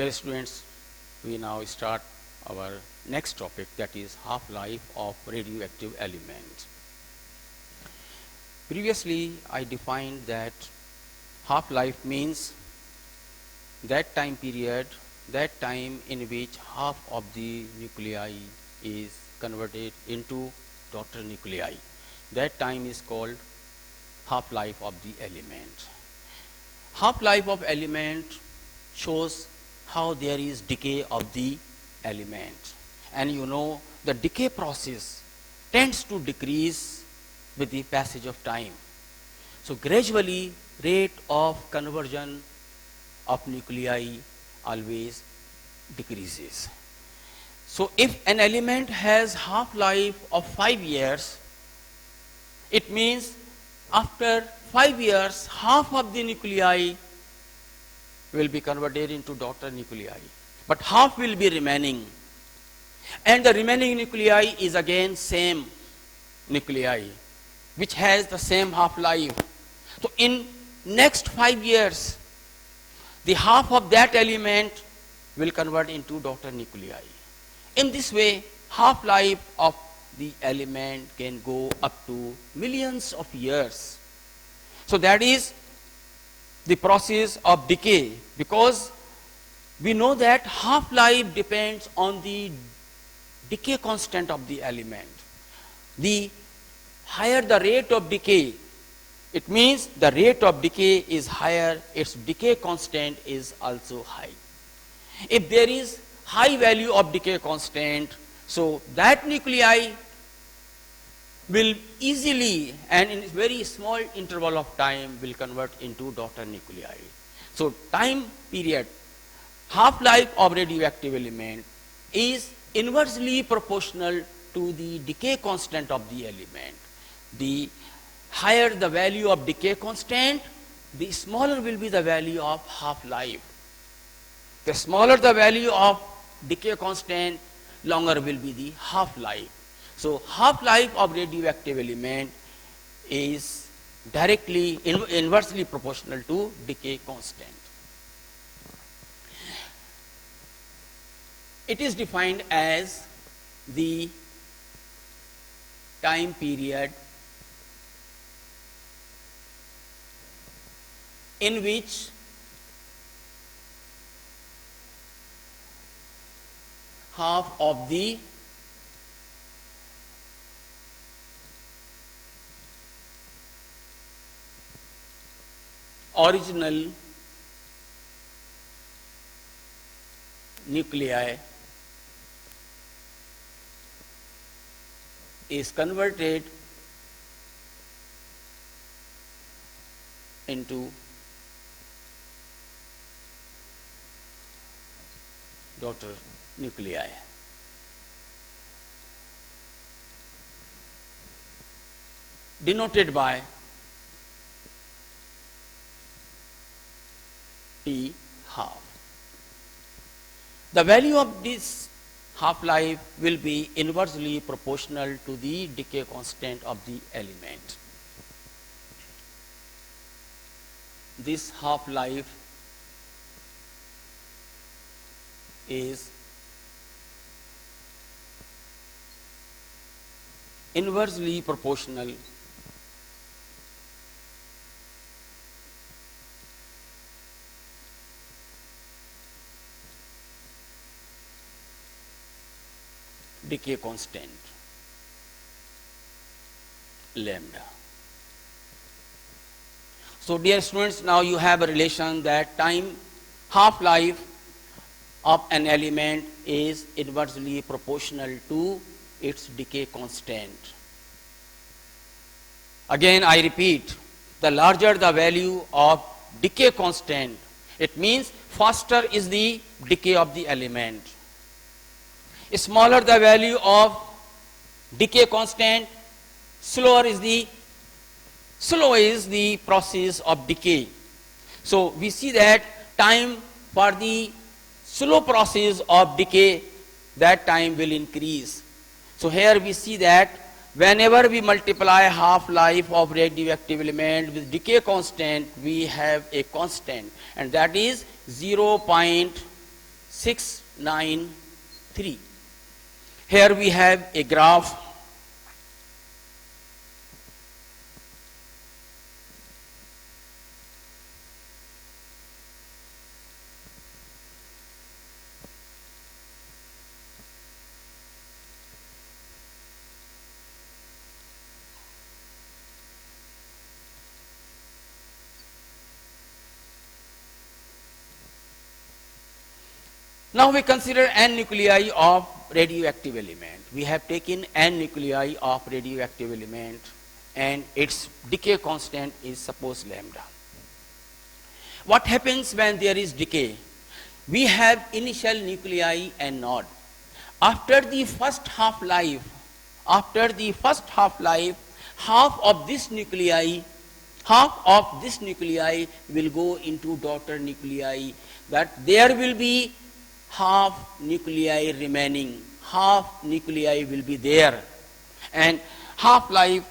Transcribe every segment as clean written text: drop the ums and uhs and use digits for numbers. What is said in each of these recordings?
Dear students, we now start our next topic, that is half-life of radioactive elements. Previously, I defined that half-life means that time period, that time in which half of the nuclei is converted into daughter nuclei. That time is called half-life of the element. Half-life of element shows how there is decay of the element. And you know, the decay process tends to decrease with the passage of time. So gradually, rate of conversion of nuclei always decreases. So if an element has half-life of 5 years, it means after 5 years, half of the nuclei will be converted into daughter nuclei, but half will be remaining. And the remaining nuclei is again same nuclei, which has the same half-life. So in next 5 years, the half of that element will convert into daughter nuclei. In this way, half-life of the element can go up to millions of years. So that is the process of decay, because we know that half-life depends on the decay constant of the element. The higher the rate of decay, it means the rate of decay is higher, its decay constant is also high. If there is high value of decay constant, so that nuclei will easily and in a very small interval of time will convert into daughter nuclei. So time period, half-life of radioactive element is inversely proportional to the decay constant of the element. The higher the value of decay constant, the smaller will be the value of half-life. The smaller the value of decay constant, longer will be the half-life. So half-life of radioactive element is directly inversely proportional to decay constant. It is defined as the time period in which half of the original nuclei is converted into daughter nuclei. Denoted by T half. The value of this half-life will be inversely proportional to the decay constant of the element. This half-life is inversely proportional decay constant lambda. So dear students, now you have a relation that time half-life of an element is inversely proportional to its decay constant. Again I repeat, the larger the value of decay constant, it means faster is the decay of the element. Smaller the value of decay constant, slow is the process of decay. So we see that time for the slow process of decay, that time will increase. So here we see that whenever we multiply half-life of radioactive element with decay constant, we have a constant, and that is 0.0 0.693. Here we have a graph. Now we consider n nuclei of radioactive element. We have taken n nuclei of radioactive element and its decay constant is suppose lambda. What happens when there is decay? We have initial nuclei and node. After the first half-life, half of this nuclei will go into daughter nuclei, that there will be half nuclei remaining, half nuclei will be there. And half-life,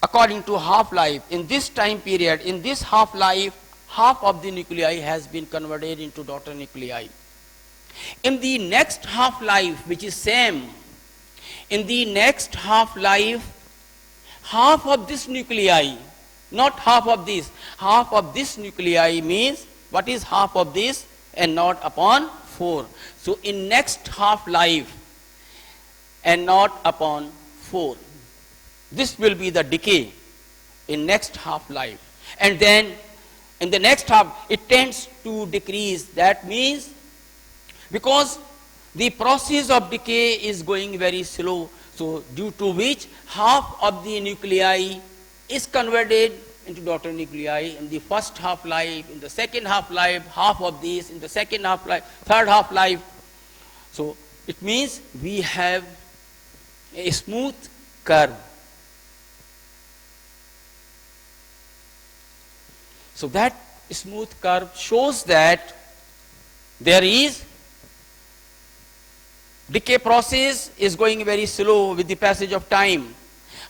according to half-life, in this time period, in this half-life, half of the nuclei has been converted into daughter nuclei. In the next half-life, which is same, in the next half-life, half of this nuclei, not half of this nuclei means, what is half of this? And not upon 4. So in next half-life, and not upon 4. This will be the decay in next half-life. And then in the next half, it tends to decrease. That means, because the process of decay is going very slow, so due to which half of the nuclei is converted into daughter nuclei in the first half-life, in the second half-life, half of this, in the second half-life, third half-life. So it means we have a smooth curve. So that smooth curve shows that there is decay process is going very slow with the passage of time.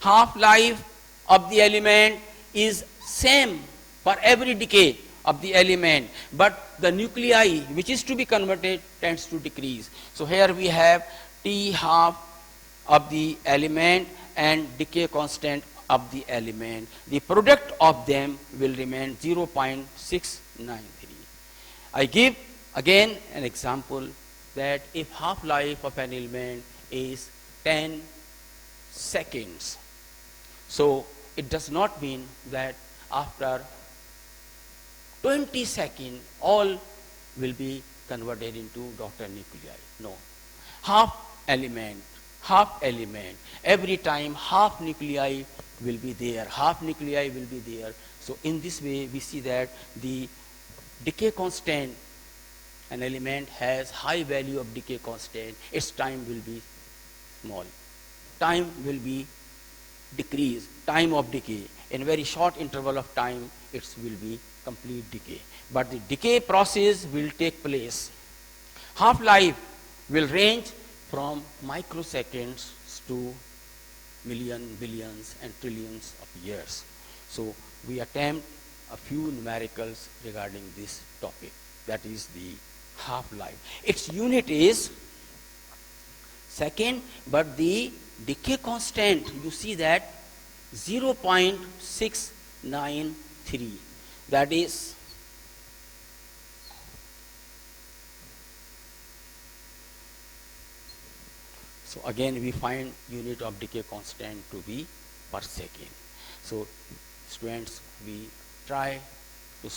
Half-life of the element is same for every decay of the element, but the nuclei which is to be converted tends to decrease. So here we have T half of the element and decay constant of the element. The product of them will remain 0.693. I give again an example that if half-life of an element is 10 seconds, so it does not mean that after 20 seconds all will be converted into daughter nuclei. No. Half element, every time half nuclei will be there, So in this way we see that the decay constant, an element has high value of decay constant, its time will be small. Time will be decrease, time of decay. In very short interval of time, it will be complete decay. But the decay process will take place. Half-life will range from microseconds to millions, billions, and trillions of years. So we attempt a few numericals regarding this topic. That is the half-life. Its unit is second, but the decay constant, you see that 0.693. That is so again we find unit of decay constant to be per second. So students, we try to